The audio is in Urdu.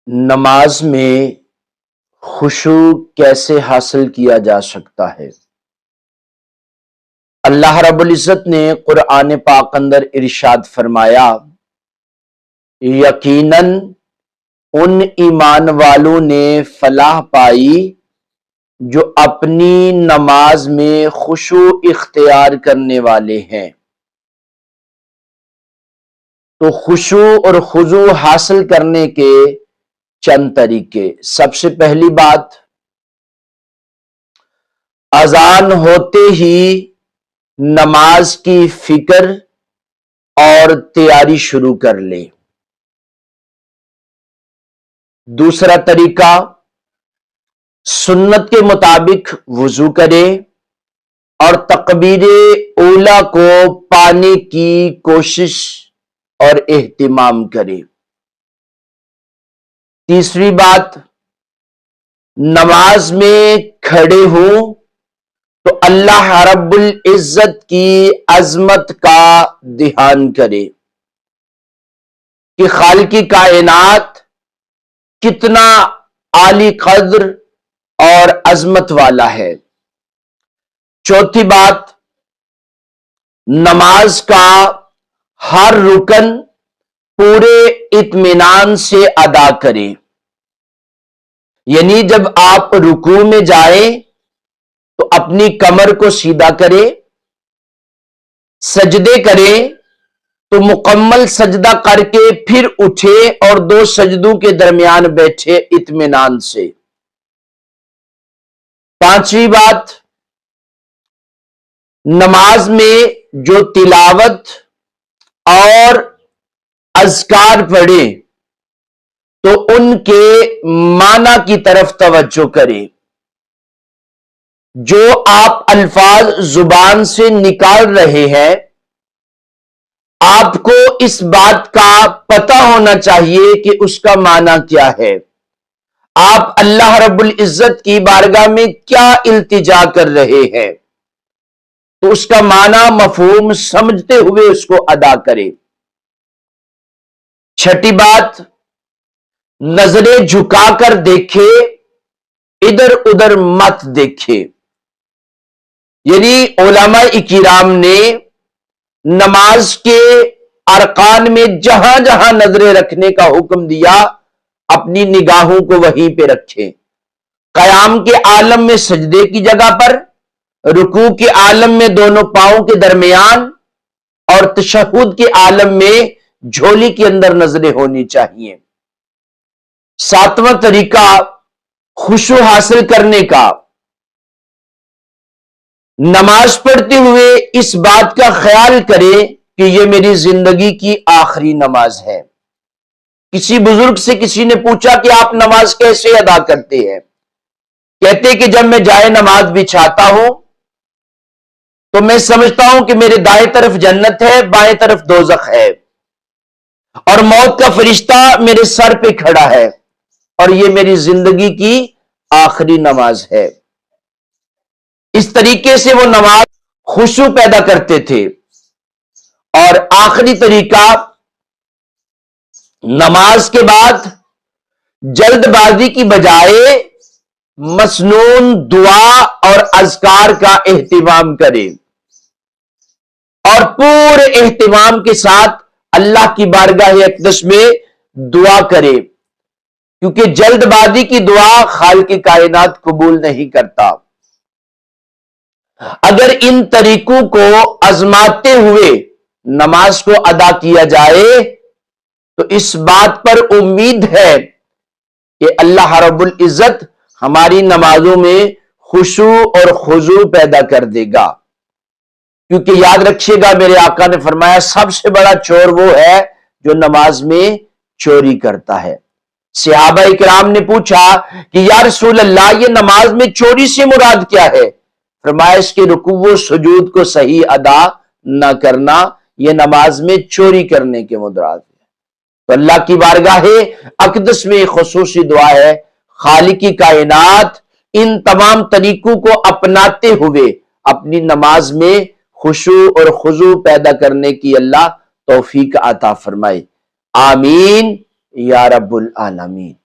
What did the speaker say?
نماز میں خشوع کیسے حاصل کیا جا سکتا ہے؟ اللہ رب العزت نے قرآن پاک اندر ارشاد فرمایا، یقیناً ان ایمان والوں نے فلاح پائی جو اپنی نماز میں خشوع اختیار کرنے والے ہیں۔ تو خشوع اور خضوع حاصل کرنے کے چند طریقے۔ سب سے پہلی بات، اذان ہوتے ہی نماز کی فکر اور تیاری شروع کر لے۔ دوسرا طریقہ، سنت کے مطابق وضو کرے اور تکبیر اولیٰ کو پانے کی کوشش اور اہتمام کرے۔ تیسری بات، نماز میں کھڑے ہوں تو اللہ رب العزت کی عظمت کا دھیان کرے کہ خالق کائنات کتنا عالی قدر اور عظمت والا ہے۔ چوتھی بات، نماز کا ہر رکن پورے اطمینان سے ادا کرے، یعنی جب آپ رکوع میں جائیں تو اپنی کمر کو سیدھا کرے، سجدے کرے تو مکمل سجدہ کر کے پھر اٹھے اور دو سجدوں کے درمیان بیٹھے اطمینان سے۔ پانچویں بات، نماز میں جو تلاوت اور اذکار پڑھے تو ان کے معنی کی طرف توجہ کرے۔ جو آپ الفاظ زبان سے نکال رہے ہیں، آپ کو اس بات کا پتہ ہونا چاہیے کہ اس کا معنی کیا ہے۔ آپ اللہ رب العزت کی بارگاہ میں کیا التجا کر رہے ہیں، تو اس کا معنی مفہوم سمجھتے ہوئے اس کو ادا کرے۔ چھٹی بات، نظریں جھکا کر دیکھے، ادھر ادھر مت دیکھے۔ یعنی علماء کرام نے نماز کے ارکان میں جہاں جہاں نظریں رکھنے کا حکم دیا، اپنی نگاہوں کو وہیں پہ رکھیں۔ قیام کے عالم میں سجدے کی جگہ پر، رکوع کے عالم میں دونوں پاؤں کے درمیان، اور تشہد کے عالم میں جھولی کے اندر نظریں ہونی چاہیے۔ ساتواں طریقہ خشوع حاصل کرنے کا، نماز پڑھتے ہوئے اس بات کا خیال کرے کہ یہ میری زندگی کی آخری نماز ہے۔ کسی بزرگ سے کسی نے پوچھا کہ آپ نماز کیسے ادا کرتے ہیں؟ کہتے کہ جب میں جائے نماز بچھاتا ہوں تو میں سمجھتا ہوں کہ میرے دائیں طرف جنت ہے، بائیں طرف دوزخ ہے، اور موت کا فرشتہ میرے سر پہ کھڑا ہے، اور یہ میری زندگی کی آخری نماز ہے۔ اس طریقے سے وہ نماز خشوع پیدا کرتے تھے۔ اور آخری طریقہ، نماز کے بعد جلد بازی کی بجائے مسنون دعا اور اذکار کا اہتمام کرے، اور پورے اہتمام کے ساتھ اللہ کی بارگاہ اقدس میں دعا کرے، کیونکہ جلد بازی کی دعا خالق کائنات قبول نہیں کرتا۔ اگر ان طریقوں کو آزماتے ہوئے نماز کو ادا کیا جائے تو اس بات پر امید ہے کہ اللہ رب العزت ہماری نمازوں میں خشوع اور خضوع پیدا کر دے گا۔ کیونکہ یاد رکھیے گا، میرے آقا نے فرمایا سب سے بڑا چور وہ ہے جو نماز میں چوری کرتا ہے۔ صحابہ اکرام نے پوچھا کہ یا رسول اللہ، یہ نماز میں چوری سے مراد کیا ہے؟ فرمایا اس کے رکوع و سجود کو صحیح ادا نہ کرنا، یہ نماز میں چوری کرنے کے مراد ہے۔ تو اللہ کی بارگاہ اقدس میں خصوصی دعا ہے، خالق کائنات ان تمام طریقوں کو اپناتے ہوئے اپنی نماز میں خشوع اور خضوع پیدا کرنے کی اللہ توفیق عطا فرمائے۔ آمین یا رب العالمین۔